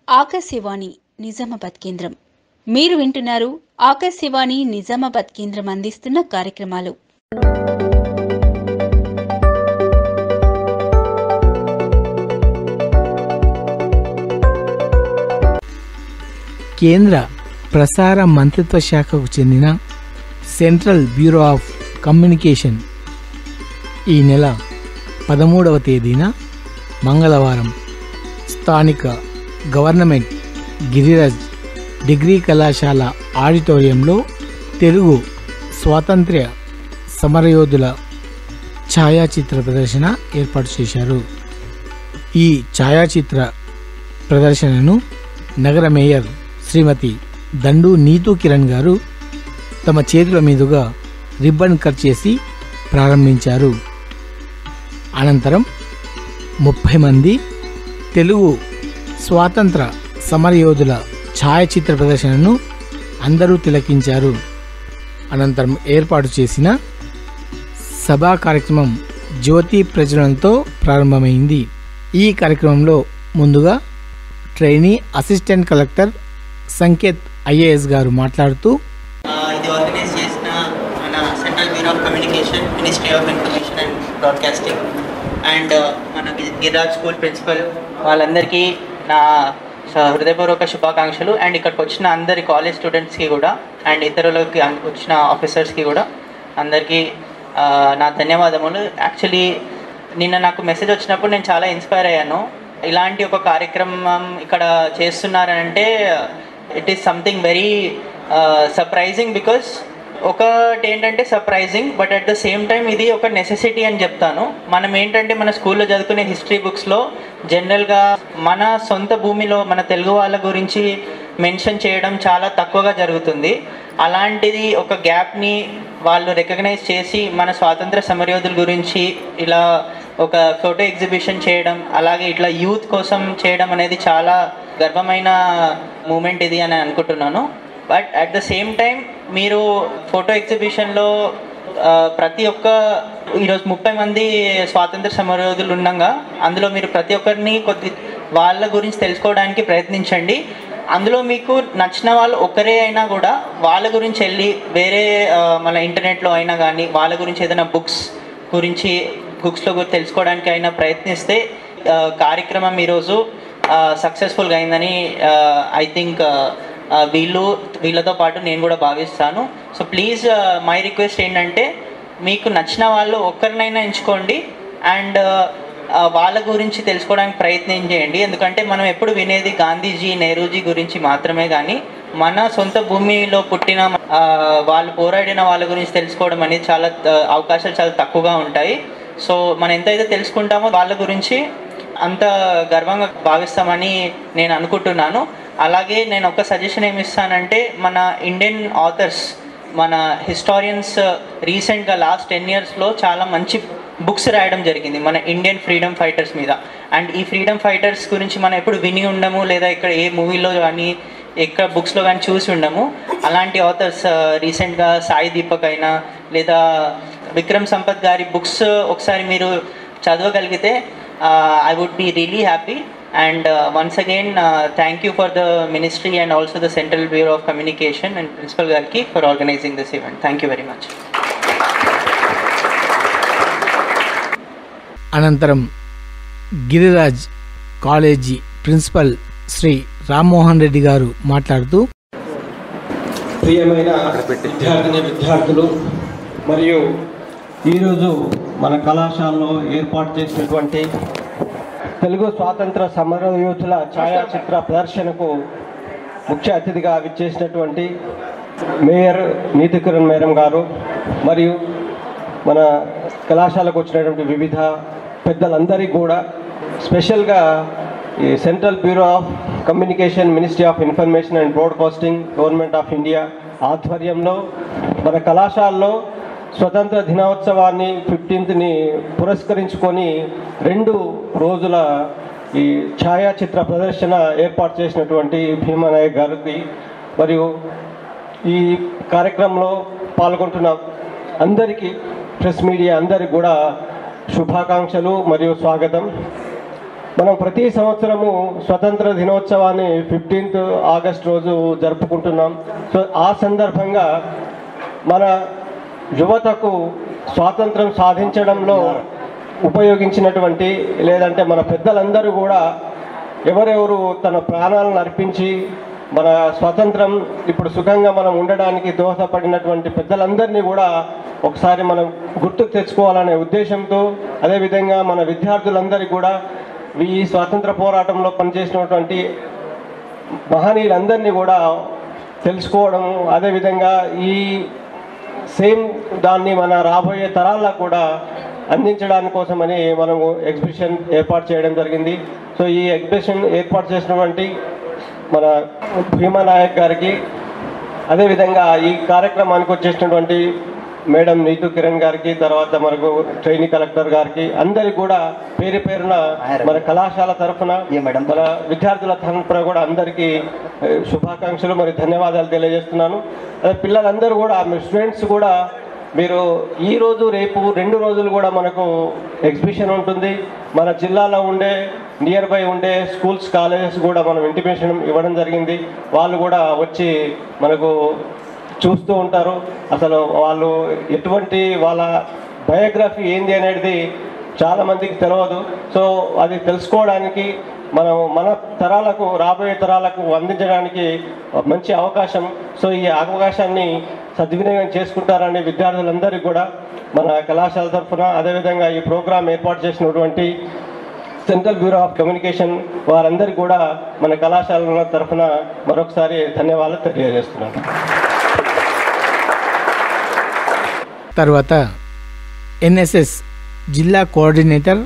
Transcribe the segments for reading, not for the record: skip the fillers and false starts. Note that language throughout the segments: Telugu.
ఆకాశవాణి నిజామాబాద్ కేంద్రం. మీరు వింటున్నారు ఆకాశవాణి నిజామాబాద్ కేంద్రం అందిస్తున్న కార్యక్రమాలు. కేంద్ర ప్రసార మంత్రిత్వ శాఖకు చెందిన సెంట్రల్ బ్యూరో ఆఫ్ కమ్యూనికేషన్ ఈ నెల 13వ తేదీన మంగళవారం స్థానిక గవర్నమెంట్ గిరిరాజ్ డిగ్రీ కళాశాల ఆడిటోరియంలో తెలుగు స్వాతంత్ర్య సమరయోధుల ఛాయాచిత్ర ప్రదర్శన ఏర్పాటు చేశారు. ఈ ఛాయాచిత్ర ప్రదర్శనను నగర మేయర్ శ్రీమతి దండు నీతూ కిరణ్ గారు తమ చేతుల మీదుగా రిబ్బన్ కట్ చేసి ప్రారంభించారు. అనంతరం 30 మంది తెలుగు స్వాతంత్ర సమరయోధుల ఛాయాచిత్ర ప్రదర్శనను అందరూ తిలకించారు. అనంతరం ఏర్పాటు చేసిన సభా కార్యక్రమం జ్యోతి ప్రజ్వలనతో ప్రారంభమైంది. ఈ కార్యక్రమంలో ముందుగా trainee assistant collector Sanket IAS గారు మాట్లాడుతూ, ఇది ఆర్గనైజ్ చేసిన మన central bureau of communication, ministry of information and broadcasting and మన గిరిరాజ్ స్కూల్ ప్రిన్సిపల్ వాళ్ళందరికీ నా హృదయపూర్వక శుభాకాంక్షలు. అండ్ ఇక్కడికి వచ్చిన అందరి కాలేజ్ స్టూడెంట్స్కి కూడా అండ్ ఇతరులకి వచ్చిన ఆఫీసర్స్కి కూడా అందరికీ నా ధన్యవాదములు. యాక్చువల్లీ నిన్న నాకు మెసేజ్ వచ్చినప్పుడు నేను చాలా ఇన్స్పైర్ అయ్యాను. ఇలాంటి ఒక కార్యక్రమం ఇక్కడ చేస్తున్నారంటే it is something very surprising. Because ఒకటి ఏంటంటే surprising, but at the same time ఇది ఒక నెసెసిటీ అని చెప్తాను. మనం ఏంటంటే మన స్కూల్లో చదువుకునే హిస్టరీ బుక్స్లో జనరల్గా మన సొంత భూమిలో మన తెలుగు వాళ్ళ గురించి మెన్షన్ చేయడం చాలా తక్కువగా జరుగుతుంది. అలాంటిది ఒక గ్యాప్ని వాళ్ళు రికగ్నైజ్ చేసి మన స్వాతంత్ర సమరయోధుల గురించి ఇలా ఒక ఫోటో ఎగ్జిబిషన్ చేయడం, అలాగే ఇట్లా యూత్ కోసం చేయడం అనేది చాలా గర్వమైన మూమెంట్ ఇది అని అనుకుంటున్నాను. But at the same time మీరు ఫోటో ఎగ్జిబిషన్లో ప్రతి ఒక్క ఈరోజు 30 మంది స్వాతంత్ర సమరయోధులు ఉండగా అందులో మీరు ప్రతి ఒక్కరిని వాళ్ళ గురించి తెలుసుకోవడానికి ప్రయత్నించండి. అందులో మీకు నచ్చిన వాళ్ళు ఒకరే అయినా కూడా వాళ్ళ గురించి వెళ్ళి వేరే మన ఇంటర్నెట్లో అయినా కానీ వాళ్ళ గురించి ఏదైనా బుక్స్లో తెలుసుకోవడానికి అయినా ప్రయత్నిస్తే కార్యక్రమం ఈరోజు సక్సెస్ఫుల్గా అయిందని ఐ థింక్ వీళ్ళతో పాటు నేను కూడా భావిస్తాను. సో ప్లీజ్ మై రిక్వెస్ట్ ఏంటంటే మీకు నచ్చిన వాళ్ళు ఒక్కరినైనా ఎంచుకోండి అండ్ వాళ్ళ గురించి తెలుసుకోవడానికి ప్రయత్నం చేయండి. ఎందుకంటే మనం ఎప్పుడు వినేది గాంధీజీ, నెహ్రూజీ గురించి మాత్రమే, కానీ మన సొంత భూమిలో పుట్టిన వాళ్ళు పోరాడిన వాళ్ళ గురించి తెలుసుకోవడం అనేది అవకాశాలు చాలా తక్కువగా ఉంటాయి. సో మనం ఎంతైతే తెలుసుకుంటామో వాళ్ళ గురించి అంత గర్వంగా భావిస్తామని నేను అనుకుంటున్నాను. అలాగే నేను ఒక సజెషన్ ఏమి ఇస్తానంటే, మన ఇండియన్ ఆథర్స్, మన హిస్టారియన్స్ రీసెంట్గా లాస్ట్ 10 yearsలో చాలా మంచి బుక్స్ రాయడం జరిగింది మన ఇండియన్ ఫ్రీడమ్ ఫైటర్స్ మీద. అండ్ ఈ ఫ్రీడమ్ ఫైటర్స్ గురించి మనం ఎప్పుడు విని ఉండము, లేదా ఇక్కడ ఏ మూవీలో కానీ ఎక్కడ బుక్స్లో కానీ చూసి ఉండము. అలాంటి ఆథర్స్ రీసెంట్గా సాయి దీపక్ అయినా లేదా విక్రమ్ సంపత్ గారి బుక్స్ ఒకసారి మీరు చదవగలిగితే I would be really happy. And once again, thank you for the ministry and also the Central Bureau of Communication and Principal Garki for organizing this event. Thank you very much. అనంతరం గిరిరాజ్ కాలేజీ ప్రిన్సిపల్ శ్రీ రామ్మోహన్ రెడ్డి గారు మాట్లాడుతూ, ప్రియమైన విద్యార్థులు మరియు ఈరోజు మన కళాశాలలో ఏర్పాటు చేసినటువంటి తెలుగు స్వాతంత్ర సమరయోధుల ఛాయాచిత్ర ప్రదర్శనకు ముఖ్య అతిథిగా విచ్చేసినటువంటి మేయర్ నీతూ కిరణ్ మేడం గారు మరియు మన కళాశాలకు వచ్చినటువంటి వివిధ పెద్దలందరికీ కూడా, స్పెషల్గా ఈ central bureau of communication, ministry of information and broadcasting, government of India ఆధ్వర్యంలో మన కళాశాలలో స్వతంత్ర దినోత్సవాన్ని 15th పురస్కరించుకొని 2 రోజుల ఈ ఛాయాచిత్ర ప్రదర్శన ఏర్పాటు చేసినటువంటి భీమానాయక్ గారికి మరియు ఈ కార్యక్రమంలో పాల్గొంటున్న అందరికీ, ప్రెస్ మీడియా అందరికీ కూడా శుభాకాంక్షలు మరియు స్వాగతం. మనం ప్రతి సంవత్సరము స్వతంత్ర దినోత్సవాన్ని 15th ఆగస్ట్ రోజు జరుపుకుంటున్నాం. సో ఆ సందర్భంగా మన యువతకు స్వాతంత్రం సాధించడంలో ఉపయోగించినటువంటి లేదంటే మన పెద్దలందరూ కూడా ఎవరెవరు తన ప్రాణాలను అర్పించి మన స్వాతంత్రం ఇప్పుడు సుఖంగా మనం ఉండడానికి దోహదపడినటువంటి పెద్దలందరినీ కూడా ఒకసారి మనం గుర్తుకు తెచ్చుకోవాలనే ఉద్దేశంతో, అదేవిధంగా మన విద్యార్థులందరికీ కూడా ఈ స్వాతంత్ర పోరాటంలో పనిచేసినటువంటి మహనీయులందరినీ కూడా తెలుసుకోవడం, అదేవిధంగా ఈ సేమ్ దాన్ని మన రాబోయే తరాలకు కూడా అందించడానికి కోసమని మనము ఎగ్జిబిషన్ ఏర్పాటు చేయడం జరిగింది. సో ఈ ఎగ్జిబిషన్ ఏర్పాటు చేసినటువంటి మన భీమానాయక్ గారికి, అదేవిధంగా ఈ కార్యక్రమానికి వచ్చేసినటువంటి మేడం నీతు కిరణ్ గారికి, తర్వాత మనకు ట్రైనింగ్ కలెక్టర్ గారికి, అందరికి కూడా పేరు పేరున మన కళాశాల తరఫున మన విద్యార్థుల తరఫున కూడా అందరికీ శుభాకాంక్షలు మరి ధన్యవాదాలు తెలియజేస్తున్నాను. అదే పిల్లలందరూ కూడా, మీ స్టూడెంట్స్ కూడా మీరు ఈరోజు రేపు 2 రోజులు కూడా మనకు ఎగ్జిబిషన్ ఉంటుంది. మన జిల్లాలో ఉండే నియర్ బై ఉండే స్కూల్స్ కాలేజెస్ కూడా మనం ఇంటిమేషన్ ఇవ్వడం జరిగింది. వాళ్ళు కూడా వచ్చి మనకు చూస్తూ ఉంటారు. అసలు వాళ్ళు ఎటువంటి వాళ్ళ బయోగ్రఫీ ఏంది అనేది చాలామందికి తెలియదు. సో అది తెలుసుకోవడానికి మనం మన తరాలకు, రాబోయే తరాలకు అందించడానికి మంచి అవకాశం. సో ఈ అవకాశాన్ని సద్వినియోగం చేసుకుంటారని విద్యార్థులందరికీ కూడా మన కళాశాల తరఫున, అదేవిధంగా ఈ ప్రోగ్రాం ఏర్పాటు చేసినటువంటి సెంట్రల్ బ్యూరో ఆఫ్ కమ్యూనికేషన్ వారందరికీ కూడా మన కళాశాల తరఫున మరొకసారి ధన్యవాదాలు తెలియజేస్తున్నాను. తర్వాత ఎన్ఎస్ఎస్ జిల్లా coordinator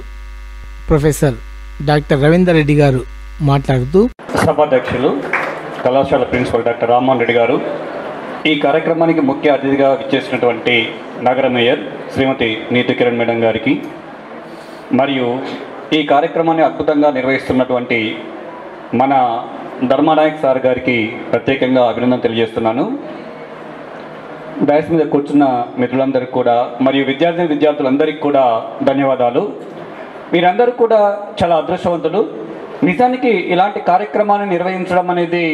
professor doctor Ravinder Reddy గారు మాట్లాడుతూ, సభాధ్యక్షులు కళాశాల ప్రిన్సిపల్ డాక్టర్ రామ్మోహన్ రెడ్డి గారు, ఈ కార్యక్రమానికి ముఖ్య అతిథిగా ఇచ్చేసినటువంటి నగర మేయర్ శ్రీమతి నీతు కిరణ్ మేడం గారికి, మరియు ఈ కార్యక్రమాన్ని అద్భుతంగా నిర్వహిస్తున్నటువంటి మన ధర్మానాయక్ సార్ గారికి ప్రత్యేకంగా అభినందన తెలియజేస్తున్నాను. డయాస్ మీద కూర్చున్న మిత్రులందరికీ కూడా మరియు విద్యార్థులందరికీ కూడా ధన్యవాదాలు. మీరందరూ కూడా చాలా అదృష్టవంతులు. నిజానికి ఇలాంటి కార్యక్రమాన్ని నిర్వహించడం అనేది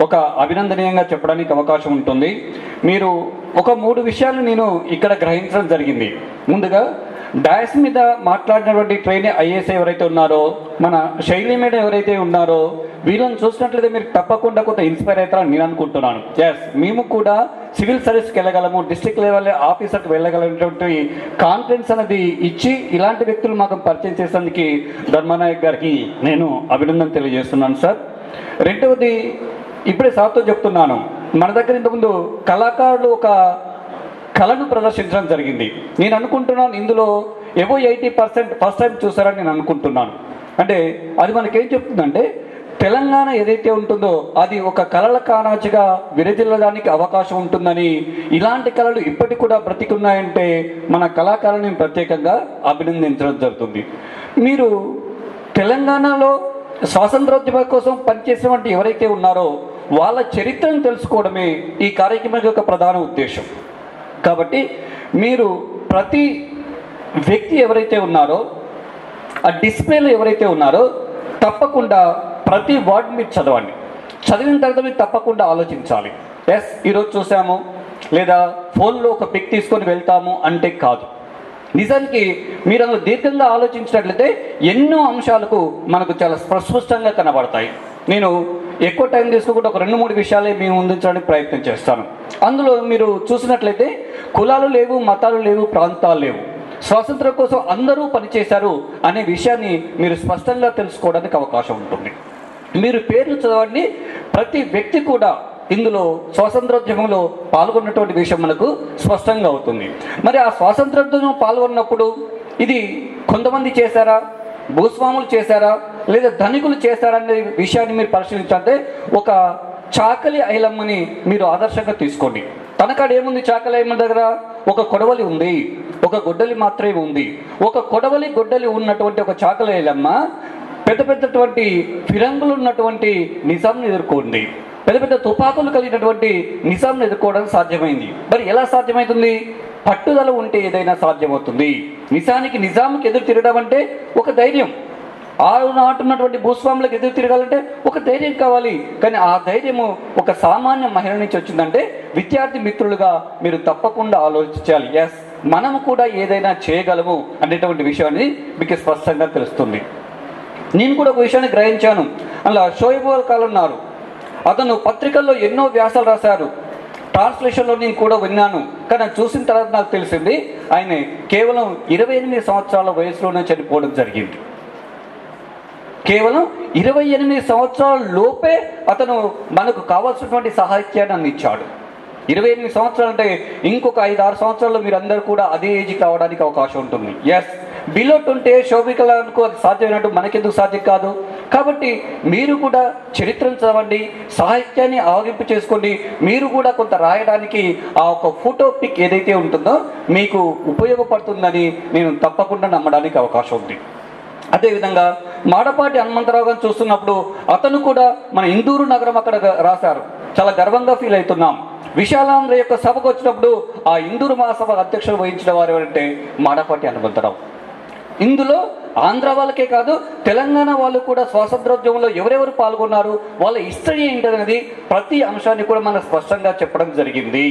ఒక అభినందనీయంగా చెప్పడానికి అవకాశం ఉంటుంది. మీరు ఒక 3 విషయాలు నేను ఇక్కడ గ్రహించడం జరిగింది. ముందుగా డయాస్ మీద మాట్లాడినటువంటి ట్రైనింగ్ ఐఏఎస్ ఎవరైతే ఉన్నారో, మన శైలి మేడం ఎవరైతే ఉన్నారో, వీళ్ళని చూసినట్లయితే మీరు తప్పకుండా కొంత ఇన్స్పైర్ అవుతారని నేను అనుకుంటున్నాను. మేము కూడా సివిల్ సర్వీస్కి వెళ్ళగలము, డిస్ట్రిక్ట్ లెవెల్ ఆఫీసర్కి వెళ్ళగలటువంటి కాన్ఫిడెన్స్ అనేది ఇచ్చి ఇలాంటి వ్యక్తులు మాకు పరిచయం చేసేందుకు ధర్మానాయక్ గారికి నేను అభినందన తెలియజేస్తున్నాను సార్. రెండవది, ఇప్పుడే సార్తో చెప్తున్నాను, మన దగ్గర ఇంతకుముందు కళాకారులు ఒక కళను ప్రదర్శించడం జరిగింది. నేను అనుకుంటున్నాను ఇందులో ఎబో 80% ఫస్ట్ టైం చూసారని నేను అనుకుంటున్నాను. అంటే అది మనకేం చెప్తుందంటే, తెలంగాణ ఏదైతే ఉంటుందో అది ఒక కళల కానాచిగా విరజిల్లడానికి అవకాశం ఉంటుందని, ఇలాంటి కళలు ఇప్పటికి కూడా బ్రతికున్నాయంటే మన కళాకారులను ప్రత్యేకంగా అభినందించడం జరుగుతుంది. మీరు తెలంగాణలో స్వాతంత్రోద్యమం కోసం పనిచేసినటువంటి ఎవరైతే ఉన్నారో వాళ్ళ చరిత్రను తెలుసుకోవడమే ఈ కార్యక్రమం యొక్క ప్రధాన ఉద్దేశం. కాబట్టి మీరు ప్రతి వ్యక్తి ఎవరైతే ఉన్నారో, ఆ డిస్ప్లేలో ఎవరైతే ఉన్నారో తప్పకుండా ప్రతి వర్డ్ మీరు చదవండి. చదివిన తర్వాత మీరు తప్పకుండా ఆలోచించాలి. ఈరోజు చూసాము లేదా ఫోన్లో ఒక పిక్ తీసుకొని వెళ్తాము అంటే కాదు. నిజానికి మీరు అందులో దీర్ఘంగా ఆలోచించినట్లయితే ఎన్నో అంశాలకు మనకు చాలా స్పష్టంగా కనబడతాయి. నేను ఎక్కువ టైం తీసుకోకుండా ఒక 2-3 విషయాలే మేము ముందుంచడానికి ప్రయత్నం చేస్తాను. అందులో మీరు చూసినట్లయితే కులాలు లేవు, మతాలు లేవు, ప్రాంతాలు లేవు, స్వాతంత్రం కోసం అందరూ పనిచేశారు అనే విషయాన్ని మీరు స్పష్టంగా తెలుసుకోవడానికి అవకాశం ఉంటుంది. మీరు పేర్లు చదవండి, ప్రతి వ్యక్తి కూడా ఇందులో స్వాతంత్రోద్యమంలో పాల్గొన్నటువంటి విషయం మనకు స్పష్టంగా అవుతుంది. మరి ఆ స్వాతంత్రోద్యమం పాల్గొన్నప్పుడు ఇది కొంతమంది చేశారా, భూస్వాములు చేశారా, లేదా ధనికులు చేశారా అనే విషయాన్ని మీరు పరిశీలించాలంటే ఒక చాకలి ఐలమ్మని మీరు ఆదర్శంగా తీసుకోండి. తనకాడ ఏముంది? చాకలి ఐలమ్మ దగ్గర ఒక కొడవలి ఉంది, ఒక గొడ్డలి మాత్రమే ఉంది. ఒక కొడవలి గొడ్డలి ఉన్నటువంటి ఒక చాకలి ఐలమ్మ పెద్ద పెద్దటువంటి ఫిరంగులు ఉన్నటువంటి నిజాంను ఎదుర్కొంది, పెద్ద పెద్ద తుపాకులు కలిగినటువంటి నిజాంను ఎదుర్కోవడానికి సాధ్యమైంది. మరి ఎలా సాధ్యమవుతుంది? పట్టుదల ఉంటే ఏదైనా సాధ్యమవుతుంది. నిజానికి నిజాంకి ఎదురు తిరగడం అంటే ఒక ధైర్యం. ఆనాటున్నటువంటి భూస్వాములకు ఎదురు తిరగాలంటే ఒక ధైర్యం కావాలి. కానీ ఆ ధైర్యము ఒక సామాన్య మహిళ నుంచి వచ్చిందంటే విద్యార్థి మిత్రులుగా మీరు తప్పకుండా ఆలోచించాలి. ఎస్, మనము కూడా ఏదైనా చేయగలము అనేటువంటి విషయాన్ని మీకు స్పష్టంగా తెలుస్తుంది. నేను కూడా ఒక విషయాన్ని గ్రహించాను. అలా షోయబ్ ఖాన్ ఉన్నారు, అతను పత్రికల్లో ఎన్నో వ్యాసాలు రాశారు, ట్రాన్స్లేషన్లో నేను కూడా విన్నాను. కానీ చూసిన తర్వాత నాకు తెలిసింది ఆయన కేవలం 28 సంవత్సరాల వయసులోనే చనిపోవడం జరిగింది. కేవలం 28 సంవత్సరాల లోపే అతను మనకు కావాల్సినటువంటి సాహిత్యాన్ని అందించాడు. 28 సంవత్సరాలు అంటే ఇంకొక 5-6 సంవత్సరాల్లో మీరు అందరూ కూడా అదే ఏజ్కి రావడానికి అవకాశం ఉంటుంది. ఎస్, బిలో 20 శోభికలకు అది సాధ్యమైనట్టు మనకెందుకు సాధ్యం కాదు? కాబట్టి మీరు కూడా చరిత్రను చదవండి, సాహిత్యాన్ని ఆగింపు చేసుకోండి. మీరు కూడా కొంత రాయడానికి ఆ ఒక ఫోటో పిక్ ఏదైతే ఉంటుందో మీకు ఉపయోగపడుతుందని నేను తప్పకుండా నమ్మడానికి అవకాశం ఉంది. అదేవిధంగా మాడపాటి హనుమంతరావు గారిని చూస్తున్నప్పుడు అతను కూడా మన ఇందూరు నగరం అక్కడ రాశారు. చాలా గర్వంగా ఫీల్ అవుతున్నాం. విశాలాంధ్ర యొక్క సభకు వచ్చినప్పుడు ఆ ఇందూరు మహాసభ అధ్యక్షులు వహించిన వారు ఎవరంటే మాడపాటి హనుమంతరావు. ఇందులో ఆంధ్ర వాళ్ళకే కాదు, తెలంగాణ వాళ్ళు కూడా స్వాతంత్రోద్యమంలో ఎవరెవరు పాల్గొన్నారు, వాళ్ళ హిస్టరీ ఏంటనేది ప్రతి అంశాన్ని కూడా మనకు స్పష్టంగా చెప్పడం జరిగింది.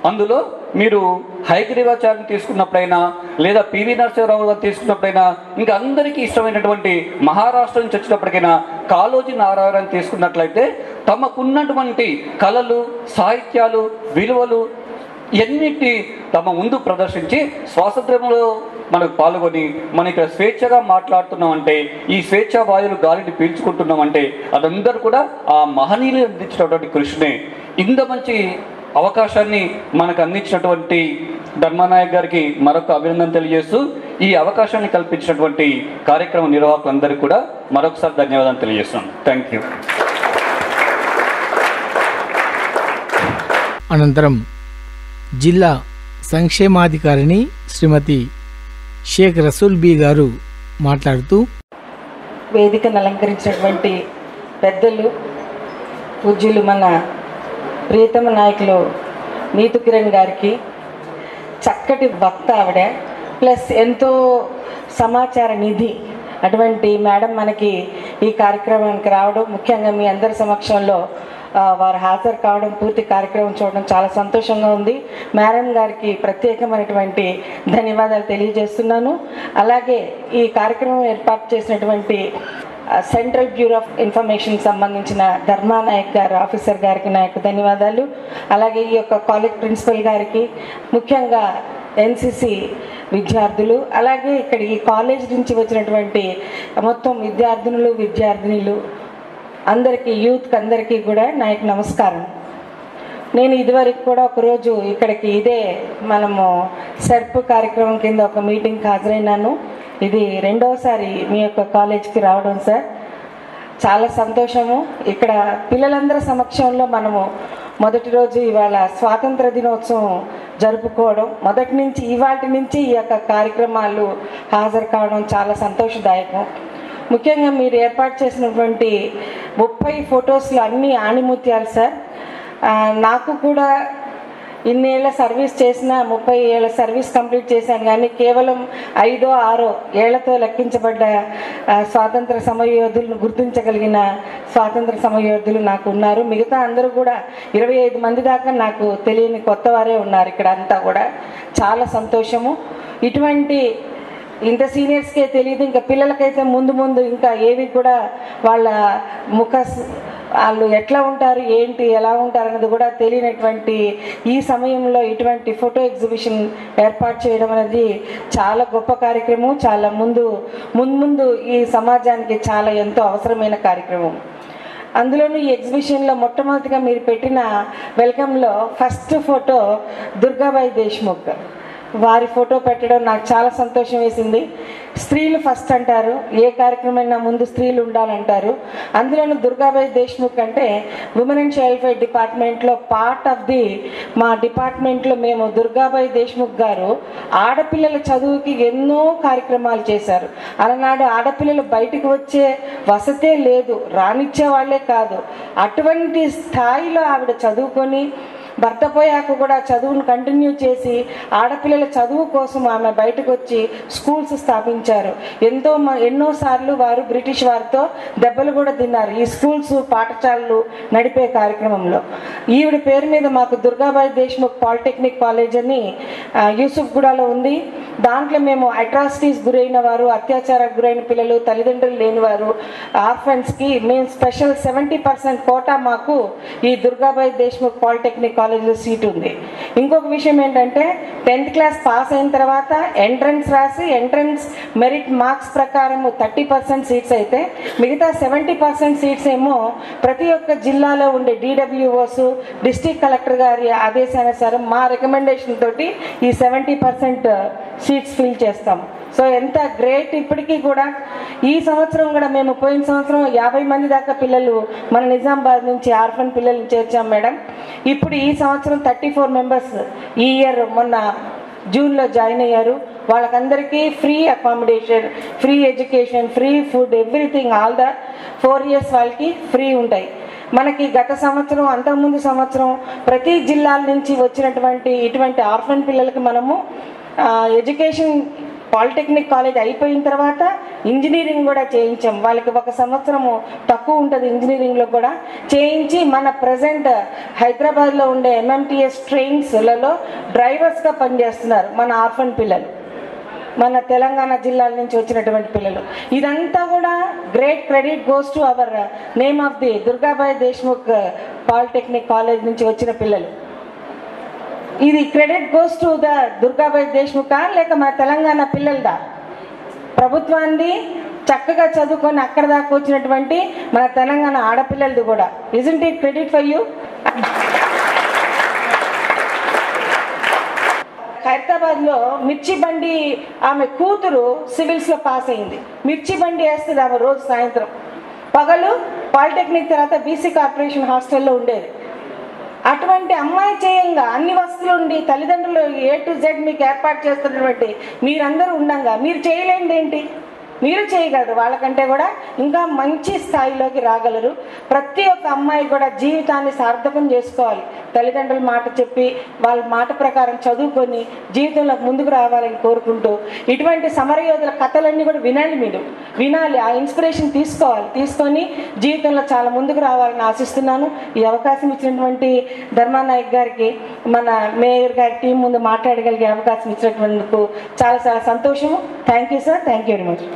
అందులో మీరు హైగ్రీవాచార్యని తీసుకున్నప్పుడైనా లేదా పివి నరసింహరావు గారు తీసుకున్నప్పుడైనా ఇంకా అందరికీ ఇష్టమైనటువంటి మహారాష్ట్ర నుంచి వచ్చినప్పటికైనా కాళోజీ నారాయణ తీసుకున్నట్లయితే తమకున్నటువంటి కళలు, సాహిత్యాలు, విలువలు ఎన్నిటి తమ ముందు ప్రదర్శించి స్వాతంత్ర్యంలో మనకు పాల్గొని మన ఇక్కడ స్వేచ్ఛగా మాట్లాడుతున్నామంటే, ఈ స్వేచ్ఛా వాయువులు గాలిని పీల్చుకుంటున్నామంటే అదందరూ కూడా ఆ మహనీయులు అందించినటువంటి కృషినే. ఇంత మంచి అవకాశాన్ని మనకు అందించినటువంటి ధర్మానాయక్ గారికి మరొక అభినందన తెలియజేస్తూ ఈ అవకాశాన్ని కల్పించినటువంటి కార్యక్రమ నిర్వాహకులందరికీ కూడా మరొకసారి ధన్యవాదాలు తెలియజేస్తున్నాను. Thank you. అనంతరం జిల్లా సంక్షేమాధికారిణి శ్రీమతి షేక్ రసూల్ బీ గారు మాట్లాడుతూ వేదికను అలంకరించినటువంటి పెద్దలు, పూజ్యులు మన ప్రియతమ నాయకులు నీతు కిరణ్ గారికి, చక్కటి వక్త ఆవిడ, ప్లస్ ఎంతో సమాచార నిధి అటువంటి మేడం మనకి ఈ కార్యక్రమానికి రావడం, ముఖ్యంగా మీ అందరి సమక్షంలో వారు హాజరు కావడం, పూర్తి కార్యక్రమం చూడడం చాలా సంతోషంగా ఉంది. మేడం గారికి ప్రత్యేకమైనటువంటి ధన్యవాదాలు తెలియజేస్తున్నాను. అలాగే ఈ కార్యక్రమం ఏర్పాటు చేసినటువంటి సెంట్రల్ బ్యూరో ఆఫ్ ఇన్ఫర్మేషన్ సంబంధించిన ధర్మానాయక్ గారు ఆఫీసర్ గారికి నా యొక్క ధన్యవాదాలు. అలాగే ఈ యొక్క కాలేజ్ ప్రిన్సిపల్ గారికి, ముఖ్యంగా ఎన్సిసి విద్యార్థులు, అలాగే ఇక్కడ ఈ కాలేజ్ నుంచి వచ్చినటువంటి మొత్తం విద్యార్థినులు అందరికీ, యూత్కి అందరికీ కూడా నా యొక్క నమస్కారం. నేను ఇదివరకు కూడా ఒకరోజు ఇక్కడికి ఇదే మనము సెర్ప్ కార్యక్రమం కింద ఒక మీటింగ్కి హాజరైనాను. ఇది రెండవసారి మీ యొక్క కాలేజ్కి రావడం సార్, చాలా సంతోషము. ఇక్కడ పిల్లలందరి సమక్షంలో మనము మొదటి రోజు ఇవాళ స్వాతంత్ర దినోత్సవం జరుపుకోవడం, మొదటి నుంచి ఇవాటి నుంచి ఈ యొక్క కార్యక్రమాలు హాజరు కావడం చాలా సంతోషదాయకం. ముఖ్యంగా మీరు ఏర్పాటు చేసినటువంటి 30 ఫొటోస్లో అన్నీ ఆణిముత్యాలు సార్. నాకు కూడా ఇన్నేళ్ల సర్వీస్ చేసిన 30 ఏళ్ళ సర్వీస్ కంప్లీట్ చేశాను, కానీ కేవలం 5-6 ఏళ్లతో లెక్కించబడ్డ స్వాతంత్ర సమరయోధులను గుర్తించగలిగిన స్వాతంత్ర సమరయోధులు నాకు ఉన్నారు. మిగతా అందరూ కూడా 25 మంది దాకా నాకు తెలియని కొత్త వారే ఉన్నారు ఇక్కడ అంతా కూడా. చాలా సంతోషము. ఇటువంటి ఇంత సీనియర్స్కే తెలియదు, ఇంకా పిల్లలకైతే ముందు ఇంకా ఏవి కూడా వాళ్ళ వాళ్ళు ఎట్లా ఉంటారు, ఏంటి, ఎలా ఉంటారు అనేది కూడా తెలియనటువంటి ఈ సమయంలో ఇటువంటి ఫోటో ఎగ్జిబిషన్ ఏర్పాటు చేయడం అనేది చాలా గొప్ప కార్యక్రమం. చాలా ముందు ఈ సమాజానికి చాలా ఎంతో అవసరమైన కార్యక్రమం. అందులోనూ ఈ ఎగ్జిబిషన్లో మొట్టమొదటిగా మీరు పెట్టిన వెల్కమ్లో ఫస్ట్ ఫోటో దుర్గాబాయి దేశ్ముఖ్ వారి ఫోటో పెట్టడం నాకు చాలా సంతోషం వేసింది. స్త్రీలు ఫస్ట్ అంటారు, ఏ కార్యక్రమమైనా ముందు స్త్రీలు ఉండాలంటారు. అందులోనూ దుర్గాబాయి దేశ్ముఖ్ అంటే ఉమెన్ అండ్ చైల్డ్ వెల్ఫేర్ డిపార్ట్మెంట్లో పార్ట్ ఆఫ్ ది మా డిపార్ట్మెంట్లో మేము దుర్గాబాయి దేశ్ముఖ్ గారు ఆడపిల్లల చదువుకి ఎన్నో కార్యక్రమాలు చేశారు. అలనాడు ఆడపిల్లలు బయటికి వచ్చే వసతే లేదు, రానిచ్చే వాళ్ళే కాదు. అటువంటి స్థాయిలో ఆవిడ చదువుకొని భర్త పోయాక కూడా చదువును కంటిన్యూ చేసి ఆడపిల్లల చదువు కోసం ఆమె బయటకు వచ్చి స్కూల్స్ స్థాపించారు. ఎన్నోసార్లు వారు బ్రిటిష్ వారితో దెబ్బలు కూడా తిన్నారు ఈ స్కూల్స్ పాఠశాలలు నడిపే కార్యక్రమంలో. ఈవిడ పేరు మీద మాకు దుర్గాబాయి దేశ్ముఖ్ పాలిటెక్నిక్ కాలేజ్ అని యూసుఫ్గూడలో ఉంది. దాంట్లో మేము అట్రాసిటీస్ గురైన వారు, అత్యాచారానికి గురైన పిల్లలు, తల్లిదండ్రులు లేని వారు, ఆర్ఫన్స్కి మేము స్పెషల్ 70% కోటా మాకు ఈ దుర్గాబాయి దేశ్ముఖ్ పాలిటెక్నిక్ కాలేజ్లో సీట్ ఉంది. ఇంకొక విషయం ఏంటంటే 10th క్లాస్ పాస్ అయిన తర్వాత ఎంట్రన్స్ రాసి ఎంట్రన్స్ మెరిట్ మార్క్స్ ప్రకారం 30% సీట్స్ అయితే మిగతా 70% సీట్స్ ఏమో ప్రతి ఒక్క జిల్లాలో ఉండే DWOs డిస్ట్రిక్ట్ కలెక్టర్ గారి ఆదేశానుసారం మా రికమెండేషన్ తోటి ఈ 70% సీట్స్ ఫిల్ చేస్తాం. సో ఎంత గ్రేట్. ఇప్పటికీ కూడా ఈ సంవత్సరం కూడా మేము పోయిన సంవత్సరం 50 మంది దాకా పిల్లలు మన నిజామాబాద్ నుంచి ఆర్ఫన్ పిల్లల్ని చేర్చాం మేడం. ఇప్పుడు ఈ సంవత్సరం 34 మెంబర్స్ ఈ ఇయర్ మొన్న జూన్లో జాయిన్ అయ్యారు. వాళ్ళకందరికీ free accommodation, free education, free food, everything all the 4 years వాళ్ళకి ఫ్రీ ఉంటాయి. మనకి గత సంవత్సరం అంతకుముందు సంవత్సరం ప్రతి జిల్లాల నుంచి వచ్చినటువంటి ఇటువంటి ఆర్ఫన్ పిల్లలకి మనము ఎడ్యుకేషన్ పాలిటెక్నిక్ కాలేజ్ అయిపోయిన తర్వాత ఇంజనీరింగ్ కూడా చేయించాం. వాళ్ళకి 1 సంవత్సరము తక్కువ ఉంటుంది ఇంజనీరింగ్లో కూడా చేయించి మన ప్రజెంట్ హైదరాబాద్లో ఉండే MMTS ట్రైన్స్లలో డ్రైవర్స్గా పనిచేస్తున్నారు మన ఆర్ఫన్ పిల్లలు, మన తెలంగాణ జిల్లాల నుంచి వచ్చినటువంటి పిల్లలు. ఇదంతా కూడా great credit goes to our name of the Durgabai Deshmukh polytechnic college నుంచి వచ్చిన పిల్లలు. ఇది credit goes to the Durgabai దేశ్ముఖా లేక మన తెలంగాణ పిల్లలదా? ప్రభుత్వాన్ని చక్కగా చదువుకొని అక్కడ దాకా వచ్చినటువంటి మన తెలంగాణ ఆడపిల్లలది కూడా. Isn't it credit for you? హైదరాబాద్లో మిర్చి బండి ఆమె కూతురు సివిల్స్లో పాస్ అయింది. మిర్చి బండి వేస్తుంది ఆమె రోజు సాయంత్రం. పగలు పాలిటెక్నిక్ తర్వాత BC కార్పొరేషన్ హాస్టల్లో ఉండేది. అటువంటి అమ్మాయి చేయంగా అన్ని వస్తువులు ఉండి తల్లిదండ్రులు A to Z మీకు ఏర్పాటు చేస్తున్నటువంటి మీరందరూ ఉండంగా మీరు చేయలేనిది ఏంటి? మీరు చేయగలరు. వాళ్ళకంటే కూడా ఇంకా మంచి స్థాయిలోకి రాగలరు. ప్రతి ఒక్క అమ్మాయి కూడా జీవితాన్ని సార్థకం చేసుకోవాలి. తల్లిదండ్రుల మాట చెప్పి వాళ్ళ మాట ప్రకారం చదువుకొని జీవితంలో ముందుకు రావాలని కోరుకుంటూ ఇటువంటి సమరయోధుల కథలన్నీ కూడా మీరు వినాలి, ఆ ఇన్స్పిరేషన్ తీసుకోవాలి. తీసుకొని జీవితంలో చాలా ముందుకు రావాలని ఆశిస్తున్నాను. ఈ అవకాశం ఇచ్చినటువంటి ధర్మానాయక్ గారికి, మన మేయర్ గారి టీం ముందు మాట్లాడగలిగే అవకాశం ఇచ్చినటువంటి చాలా చాలా సంతోషము. Thank you sir. Thank you very much.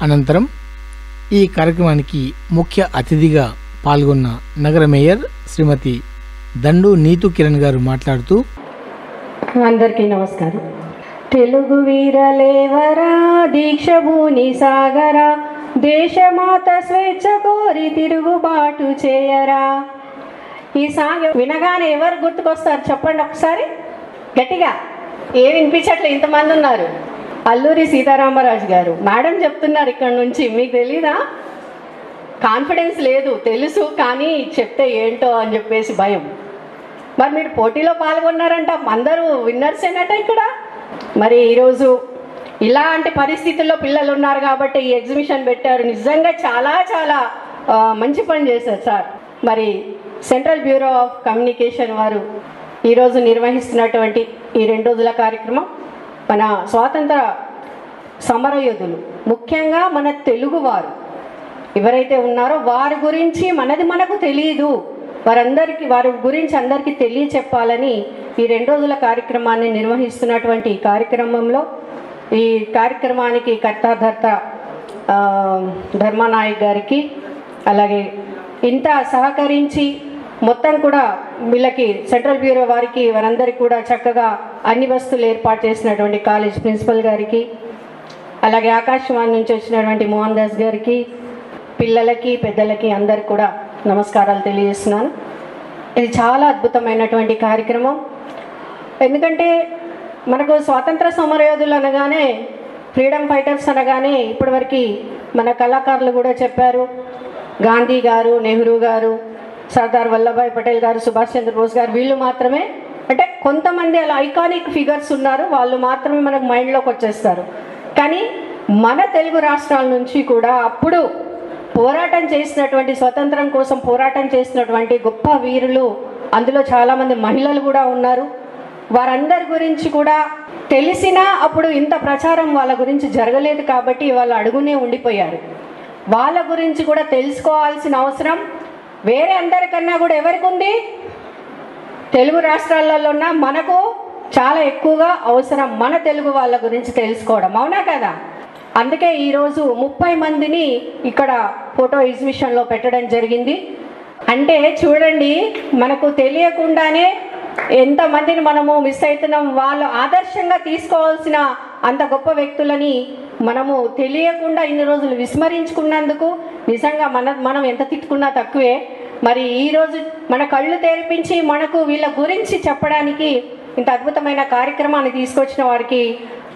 అనంతరం ఈ కార్యక్రమానికి ముఖ్య అతిథిగా పాల్గొన్న నగర మేయర్ శ్రీమతి దండు నీతు కిరణ్ గారు మాట్లాడుతూ, అందరికీ నమస్కారం. తెలుగు వీరలేవరా దీక్షభూని సాగరా, దేశమాత స్వేచ్ఛ కోరి తిరుగుబాటు చేయరా. ఈ సాంగ్ వినగానే ఎవరు గుర్తుకొస్తారు చెప్పండి ఒకసారి గట్టిగా. ఏం వినిపించట్లే, ఇంతమంది ఉన్నారు. అల్లూరి సీతారామరాజు గారు మేడం చెప్తున్నారు ఇక్కడ నుంచి. మీకు తెలీదా? కాన్ఫిడెన్స్ లేదు, తెలుసు, కానీ చెప్తే ఏంటో అని చెప్పేసి భయం. మరి మీరు పోటీలో పాల్గొన్నారంట, అందరూ విన్నర్సేనట ఇక్కడ. మరి ఈరోజు ఇలాంటి పరిస్థితుల్లో పిల్లలు ఉన్నారు కాబట్టి ఈ ఎగ్జిబిషన్ పెట్టారు. నిజంగా చాలా చాలా మంచి పని చేశారు సార్. మరి సెంట్రల్ బ్యూరో ఆఫ్ కమ్యూనికేషన్ వారు ఈరోజు నిర్వహిస్తున్నటువంటి ఈ 2 రోజుల కార్యక్రమం మన స్వాతంత్ర సమరయోధులు, ముఖ్యంగా మన తెలుగువారు ఎవరైతే ఉన్నారో వారి గురించి మనకు తెలియదు, వారి గురించి అందరికీ తెలియచెప్పాలని ఈ 2 రోజుల కార్యక్రమాన్ని నిర్వహిస్తున్నటువంటి ఈ కార్యక్రమంలో ఈ కార్యక్రమానికి కర్తాధర్త ధర్మానాయక్ గారికి, అలాగే ఇంత సహకరించి మొత్తం కూడా వీళ్ళకి సెంట్రల్ బ్యూరో వారికి వారందరికీ కూడా చక్కగా అన్ని వస్తువులు ఏర్పాటు చేసినటువంటి కాలేజ్ ప్రిన్సిపల్ గారికి, అలాగే ఆకాశవాణి నుంచి వచ్చినటువంటి మోహన్ దాస్ గారికి, పిల్లలకి పెద్దలకి అందరికి కూడా నమస్కారాలు తెలియజేస్తున్నాను. ఇది చాలా అద్భుతమైనటువంటి కార్యక్రమం. ఎందుకంటే మనకు స్వాతంత్ర సమరయోధులు అనగానే, ఫ్రీడమ్ ఫైటర్స్ అనగానే ఇప్పటివరకు మన కళాకారులు కూడా చెప్పారు. గాంధీ గారు, నెహ్రూ గారు, సర్దార్ వల్లభాయ్ పటేల్ గారు, సుభాష్ చంద్రబోస్ గారు, వీళ్ళు మాత్రమే, అంటే కొంతమంది అలా ఐకానిక్ ఫిగర్స్ ఉన్నారు, వాళ్ళు మాత్రమే మనకు మైండ్లోకి వచ్చేస్తారు. కానీ మన తెలుగు రాష్ట్రాల నుంచి కూడా అప్పుడు పోరాటం చేసినటువంటి స్వతంత్రం కోసం పోరాటం చేసినటువంటి గొప్ప వీరులు, అందులో చాలామంది మహిళలు కూడా ఉన్నారు. వారందరి గురించి కూడా తెలిసినా అప్పుడు ఇంత ప్రచారం వాళ్ళ గురించి జరగలేదు కాబట్టి వాళ్ళు అడుగునే ఉండిపోయారు. వాళ్ళ గురించి కూడా తెలుసుకోవాల్సిన అవసరం వేరే అందరికన్నా కూడా ఎవరికి ఉంది? తెలుగు రాష్ట్రాలలో ఉన్న మనకు చాలా ఎక్కువగా అవసరం మన తెలుగు వాళ్ళ గురించి తెలుసుకోవడం, అవునా కదా? అందుకే ఈరోజు 30 మందిని ఇక్కడ ఫోటో ఎగ్జిబిషన్లో పెట్టడం జరిగింది. అంటే చూడండి, మనకు తెలియకుండానే ఎంతమందిని మనము మిస్ అవుతున్నాం. వాళ్ళు ఆదర్శంగా తీసుకోవాల్సిన అంత గొప్ప వ్యక్తులని మనము తెలియకుండా ఇన్ని రోజులు విస్మరించుకున్నందుకు నిజంగా మనం ఎంత తిట్టుకున్నా తక్కువే. మరి ఈరోజు మన కళ్ళు తెరిపించి మనకు వీళ్ళ గురించి చెప్పడానికి ఇంత అద్భుతమైన కార్యక్రమాన్ని తీసుకొచ్చిన వారికి,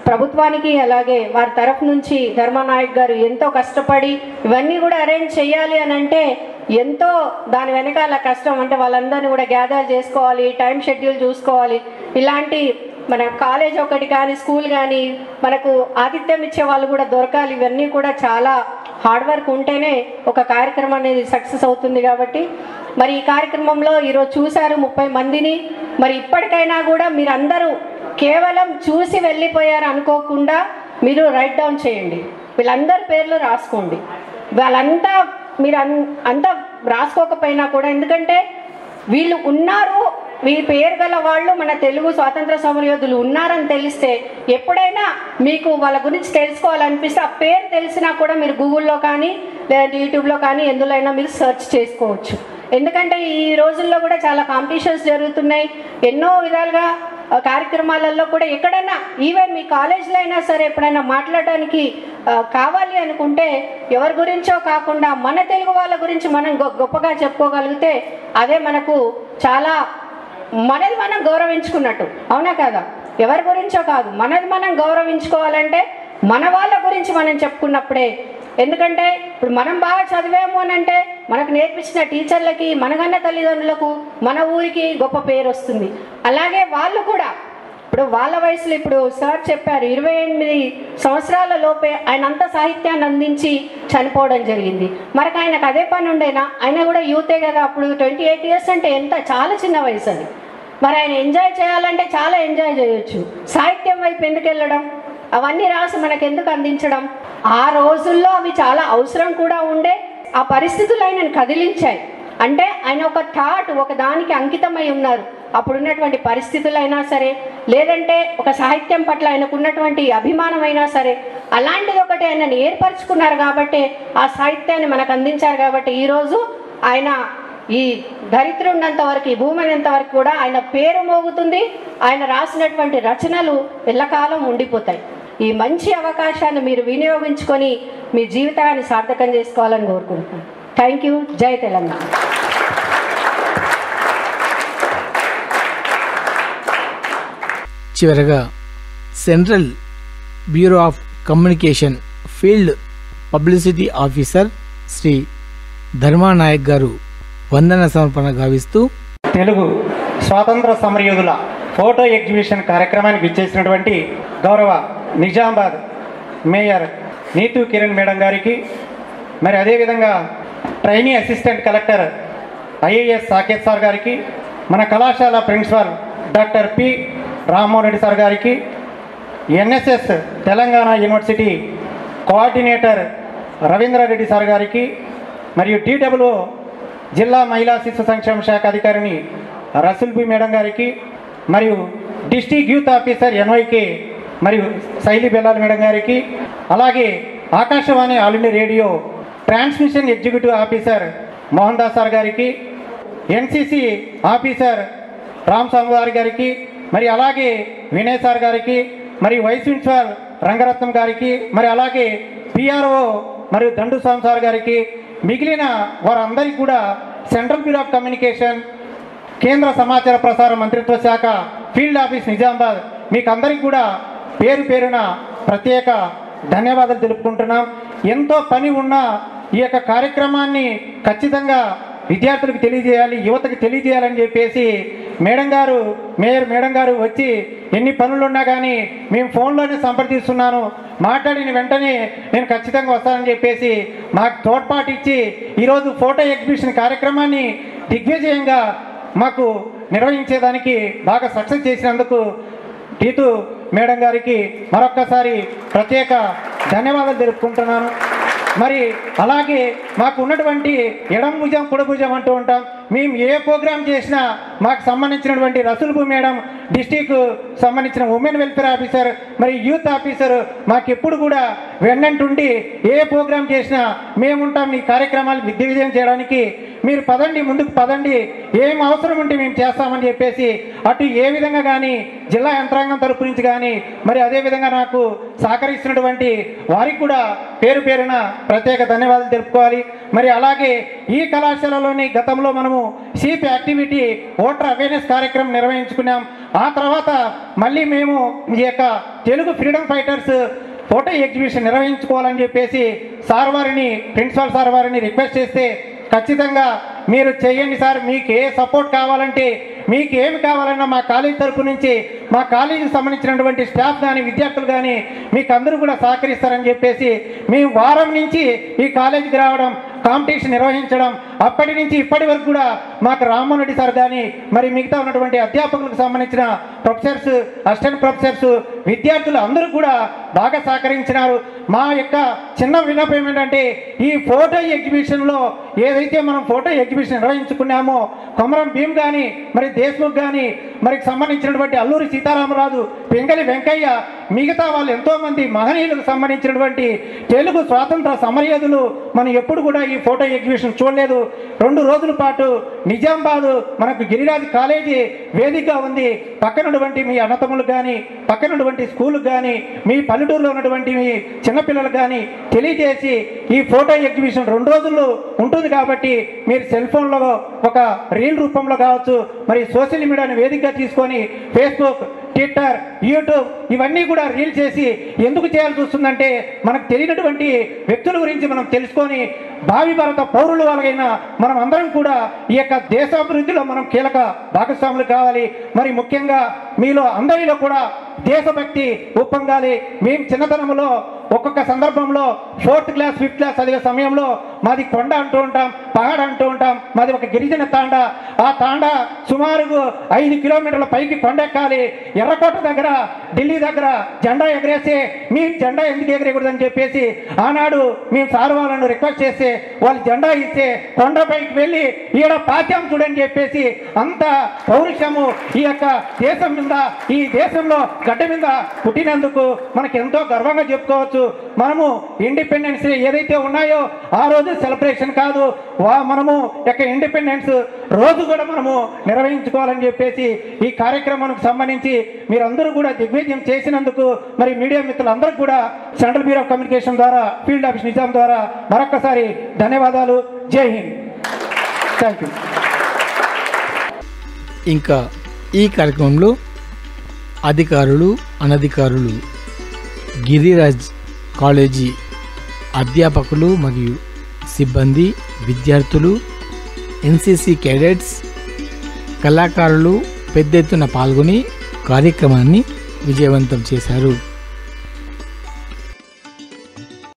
ప్రభుత్వానికి, అలాగే వారి తరఫు నుంచి ధర్మానాయక్ గారు ఎంతో కష్టపడి ఇవన్నీ కూడా అరేంజ్ చేయాలి అని అంటే ఎంతో దాని వెనకాల కష్టం. అంటే వాళ్ళందరినీ కూడా గ్యాదర్ చేసుకోవాలి, టైం షెడ్యూల్ చూసుకోవాలి. ఇలాంటి మన కాలేజ్ ఒకటి కానీ స్కూల్ కానీ మనకు ఆతిథ్యం ఇచ్చే వాళ్ళు కూడా దొరకాలి. ఇవన్నీ కూడా చాలా హార్డ్ వర్క్ ఉంటేనే ఒక కార్యక్రమం అనేది సక్సెస్ అవుతుంది. కాబట్టి మరి ఈ కార్యక్రమంలో ఈరోజు చూశారు 30 మందిని. మరి ఇప్పటికైనా కూడా మీరందరూ కేవలం చూసి వెళ్ళిపోయారు అనుకోకుండా మీరు రైట్ డౌన్ చేయండి, వీళ్ళందరి పేర్లు రాసుకోండి. వాళ్ళంతా మీరు అంతా రాసుకోకపోయినా కూడా, ఎందుకంటే వీళ్ళు ఉన్నారు, వీరి పేరు గల వాళ్ళు మన తెలుగు స్వాతంత్ర సమరయోధులు ఉన్నారని తెలిస్తే ఎప్పుడైనా మీకు వాళ్ళ గురించి తెలుసుకోవాలనిపిస్తే ఆ పేరు తెలిసినా కూడా మీరు గూగుల్లో కానీ లేదంటే యూట్యూబ్లో కానీ ఎందులో అయినా మీరు సెర్చ్ చేసుకోవచ్చు. ఎందుకంటే ఈ రోజుల్లో కూడా చాలా కాంపిటీషన్స్ జరుగుతున్నాయి. ఎన్నో విధాలుగా కార్యక్రమాలలో కూడా ఎక్కడైనా ఈవెన్ మీ కాలేజీలో అయినా సరే ఎప్పుడైనా మాట్లాడడానికి కావాలి అనుకుంటే ఎవరి గురించో కాకుండా మన తెలుగు వాళ్ళ గురించి మనం గొప్పగా చెప్పుకోగలిగితే అదే మనకు చాలా మనది మనం గౌరవించుకున్నట్టు, అవునా కదా? ఎవరి గురించో కాదు, మనది మనం గౌరవించుకోవాలంటే మన వాళ్ళ గురించి మనం చెప్పుకున్నప్పుడే. ఎందుకంటే ఇప్పుడు మనం బాగా చదివాము అని అంటే మనకు నేర్పించిన టీచర్లకి, మనకన్న తల్లిదండ్రులకు, మన ఊరికి గొప్ప పేరు వస్తుంది. అలాగే వాళ్ళు కూడా ఇప్పుడు వాళ్ళ వయసులో, ఇప్పుడు సార్ చెప్పారు 28 సంవత్సరాల లోపే ఆయన అంత సాహిత్యాన్ని అందించి చనిపోవడం జరిగింది. మనకు ఆయనకు అదే పని ఉండేనా? ఆయన కూడా యూతే కదా, అప్పుడు 28 years అంటే ఎంత, చాలా చిన్న వయసు అది. మరి ఆయన ఎంజాయ్ చేయాలంటే చాలా ఎంజాయ్ చేయొచ్చు. సాహిత్యం వైపు ఎందుకు వెళ్ళడం? అవన్నీ రాసి మనకు ఎందుకు అందించడం? ఆ రోజుల్లో అవి చాలా అవసరం కూడా ఉండే. ఆ పరిస్థితులు ఆయనను కదిలించాయి. అంటే ఆయన ఒక థాట్, ఒక దానికి అంకితమై ఉన్నారు. అప్పుడున్నటువంటి పరిస్థితులైనా సరే, లేదంటే ఒక సాహిత్యం పట్ల ఆయనకు ఉన్నటువంటి అభిమానం అయినా సరే, అలాంటిది ఒకటి ఆయనను ఏర్పరచుకున్నారు కాబట్టి ఆ సాహిత్యాన్ని మనకు అందించారు. కాబట్టి ఈరోజు ఆయన ఈ ధరిత్రి ఉన్నంత వరకు, ఈ భూమి అయినంత వరకు కూడా ఆయన పేరు మోగుతుంది. ఆయన రాసినటువంటి రచనలు ఎల్లకాలం ఉండిపోతాయి. ఈ మంచి అవకాశాన్ని మీరు వినియోగించుకొని మీ జీవితాన్ని సార్థకం చేసుకోవాలని కోరుకుంటున్నాను. Thank you. జై తెలంగాణ. చివరగా central bureau of communication field publicity officer Shri Dharmanayak గారు వందన సమర్పణ గావిస్తూ, తెలుగు స్వాతంత్ర సమరయోధుల ఫోటో ఎగ్జిబిషన్ కార్యక్రమానికి ఇచ్చేసినటువంటి గౌరవ నిజామాబాద్ మేయర్ నీతూ కిరణ్ మేడం గారికి, మరి అదేవిధంగా trainee assistant collector IAS Saketh sir గారికి, మన కళాశాల principal doctor P Rammohan Reddy sir గారికి, NSS Telangana university coordinator Ravindra Reddy sir గారికి, మరియు టీడబ్ల్యూ జిల్లా మహిళా శిశు సంక్షేమ శాఖ అధికారిని రసూల్ బి మేడం గారికి, మరియు డిస్ట్రిక్ట్ యూత్ ఆఫీసర్ ఎన్వైకే మరియు శైలి బెల్లాల్ మేడం గారికి, అలాగే Akashvani all India radio transmission executive officer Mohan Das sir గారికి, ఎన్సిసి ఆఫీసర్ రామ్ సాంబార్ గారికి, మరి అలాగే వినయ్ సార్ గారికి, మరి వైస్ ప్రిన్సిపాల్ రంగరత్నం గారికి, మరి అలాగే పిఆర్ఓ మరియు దండు స్వామి సార్ గారికి, మిగిలిన వారందరికీ కూడా సెంట్రల్ బ్యూరో ఆఫ్ కమ్యూనికేషన్, కేంద్ర సమాచార ప్రసార మంత్రిత్వ శాఖ ఫీల్డ్ ఆఫీస్ నిజామాబాద్, మీకు అందరికీ కూడా పేరు పేరున ప్రత్యేక ధన్యవాదాలు తెలుపుకుంటున్నాం. ఎంతో పని ఉన్న ఈ యొక్క కార్యక్రమాన్ని ఖచ్చితంగా విద్యార్థులకు తెలియజేయాలి, యువతకు తెలియజేయాలని చెప్పేసి మేయర్ మేడం గారు వచ్చి ఎన్ని పనులున్నా కానీ మేము ఫోన్లోనే సంప్రదిస్తున్నాను, మాట్లాడిన వెంటనే నేను ఖచ్చితంగా వస్తానని చెప్పేసి మాకు తోడ్పాటు ఇచ్చి ఈరోజు ఫోటో ఎగ్జిబిషన్ కార్యక్రమాన్ని దిగ్విజయంగా మాకు నిర్వహించేదానికి బాగా సక్సెస్ చేసినందుకు టీతు మేడం గారికి మరొక్కసారి ప్రత్యేక ధన్యవాదాలు తెలుపుకుంటున్నాను. మరి అలాగే మాకు ఉన్నటువంటి ఎడం భుజం పొడి భుజం అంటూ ఉంటాం. మేము ఏ ప్రోగ్రాం చేసినా మాకు సంబంధించినటువంటి రసూల్పు మేడం, డిస్టిక్ సంబంధించిన ఉమెన్ వెల్ఫేర్ ఆఫీసర్, మరి యూత్ ఆఫీసర్ మాకు ఎప్పుడు కూడా వెన్నంటుండి ఏ ప్రోగ్రాం చేసినా మేముంటాం ఈ కార్యక్రమాలు దిగ్విజయం చేయడానికి, మీరు పదండి ముందుకు పదండి, ఏం అవసరం ఉంటే మేము చేస్తామని చెప్పేసి అటు ఏ విధంగా కానీ జిల్లా యంత్రాంగం తరపు నుంచి కానీ మరి అదేవిధంగా నాకు సహకరిస్తున్నటువంటి వారికి కూడా పేరు పేరున ప్రత్యేక ధన్యవాదాలు తెలుపుకోవాలి. మరి అలాగే ఈ కళాశాలలోని గతంలో మనము సీప్ యాక్టివిటీ ఓటర్ అవేర్నెస్ కార్యక్రమం నిర్వహించుకున్నాం. ఆ తర్వాత మళ్ళీ మేము ఈ యొక్క Telugu freedom fighters photo exhibition నిర్వహించుకోవాలని చెప్పేసి ప్రిన్సిపల్ సార్ వారిని రిక్వెస్ట్ చేస్తే ఖచ్చితంగా మీరు చేయండి సార్, మీకు ఏ సపోర్ట్ కావాలంటే మీకు ఏమి కావాలన్నా మా కాలేజీ తరపు నుంచి మా కాలేజీకి సంబంధించినటువంటి స్టాఫ్ కానీ విద్యార్థులు కానీ మీకు అందరూ కూడా సహకరిస్తారని చెప్పేసి మేము వారం నుంచి ఈ కాలేజీకి రావడం, కాంపిటీషన్ నిర్వహించడం, అప్పటి నుంచి ఇప్పటి వరకు కూడా మాకు రామ్మోహన్ రెడ్డి సార్ కానీ మరి మిగతా ఉన్నటువంటి అధ్యాపకులకు సంబంధించిన ప్రొఫెసర్స్, అసిస్టెంట్ ప్రొఫెసర్స్, విద్యార్థులు అందరూ కూడా బాగా సహకరించినారు. మా యొక్క చిన్న విన్నపం ఏంటంటే ఈ ఫోటో ఎగ్జిబిషన్లో ఏదైతే మనం ఫోటో ఎగ్జిబిషన్ నిర్వహించుకున్నామో కొమరం భీమ్ కానీ మరి దేశ్ముఖ్ కానీ మరి సంబంధించినటువంటి అల్లూరి సీతారామరాజు, పెంగళి వెంకయ్య, మిగతా వాళ్ళు ఎంతోమంది మహనీయులకు సంబంధించినటువంటి తెలుగు స్వాతంత్ర సమరయోధులు మనం ఎప్పుడు కూడా ఈ ఫోటో ఎగ్జిబిషన్ చూడలేదు. 2 రోజుల పాటు నిజామాబాద్ మనకు గిరిరాజ్ కాలేజీ వేదికగా ఉంది. పక్కనటువంటి మీ అన్నతమ్ములకు కానీ పక్కనటువంటి స్కూళ్ళకు కానీ మీ పల్లెటూరులో ఉన్నటువంటి మీ చిన్నపిల్లలకు కానీ తెలియజేసి ఈ ఫోటో ఎగ్జిబిషన్ 2 రోజులు ఉంటుంది కాబట్టి మీరు సెల్ ఫోన్లో ఒక రీల్ రూపంలో కావచ్చు, మరి సోషల్ మీడియాని వేదికగా తీసుకొని ఫేస్బుక్, ట్విట్టర్, యూట్యూబ్ ఇవన్నీ కూడా రీల్ చేసి ఎందుకు చేయాల్సి వస్తుందంటే మనకు తెలియనటువంటి వ్యక్తుల గురించి మనం తెలుసుకొని భావి భారత పౌరులు వాళ్ళైనా మనం అందరం కూడా ఈ యొక్క దేశాభివృద్ధిలో మనం కీలక భాగస్వాములు కావాలి. మరి ముఖ్యంగా మీలో అందరిలో కూడా దేశభక్తి ఉప్పొంగాలి. మేము చిన్నతనంలో ఒక్కొక్క సందర్భంలో 4th క్లాస్ 5th క్లాస్ చదివే సమయంలో మాది కొండ అంటూ ఉంటాం, పహాడ్ అంటూ ఉంటాం, మాది ఒక గిరిజన తాండా. ఆ తాండా సుమారు 5 కిలోమీటర్ల పైకి కొండెక్కాలి. ఎర్రకోట దగ్గర ఢిల్లీ దగ్గర జెండా ఎగరేస్తే మేము జెండా ఎందుకు ఎగరేయకూడదని చెప్పేసి ఆనాడు మేము సార్ వాళ్ళను రిక్వెస్ట్ చేస్తే వాళ్ళు జెండా ఇస్తే కొండపైకి వెళ్ళి ఈడ పాత్యం చూడని చెప్పేసి అంత పౌరుషము ఈ యొక్క దేశం మీద, ఈ దేశంలో గడ్డ మీద పుట్టినందుకు మనకు ఎంతో గర్వంగా చెప్పుకోవచ్చు. మనము ఇండిపెండెన్స్ డే ఏదైతే ఉన్నాయో ఆ రోజు సెలబ్రేషన్ కాదు, మనము యొక్క ఇండిపెండెన్స్ రోజు కూడా మనము నిర్వహించుకోవాలని చెప్పేసి ఈ కార్యక్రమానికి సంబంధించి మీరందరూ కూడా దిగ్విజయం చేసినందుకు మరి మీడియా మిత్రులందరూ కూడా సెంట్రల్ బ్యూరో ఆఫ్ కమ్యూనికేషన్ ద్వారా, ఫీల్డ్ ఆఫీస్ నిజాం ద్వారా మరొకసారి ధన్యవాదాలు. జై హింద్. Thank you. ఇంకా ఈ కార్యక్రమంలో అధికారులు, అనధికారులు, గిరిరాజ్ కాలేజీ అధ్యాపకులు మరియు సిబ్బంది, విద్యార్థులు, ఎన్సిసి క్యాడెట్స్, కళాకారులు పెద్ద ఎత్తున పాల్గొని కార్యక్రమాన్ని విజయవంతం చేశారు.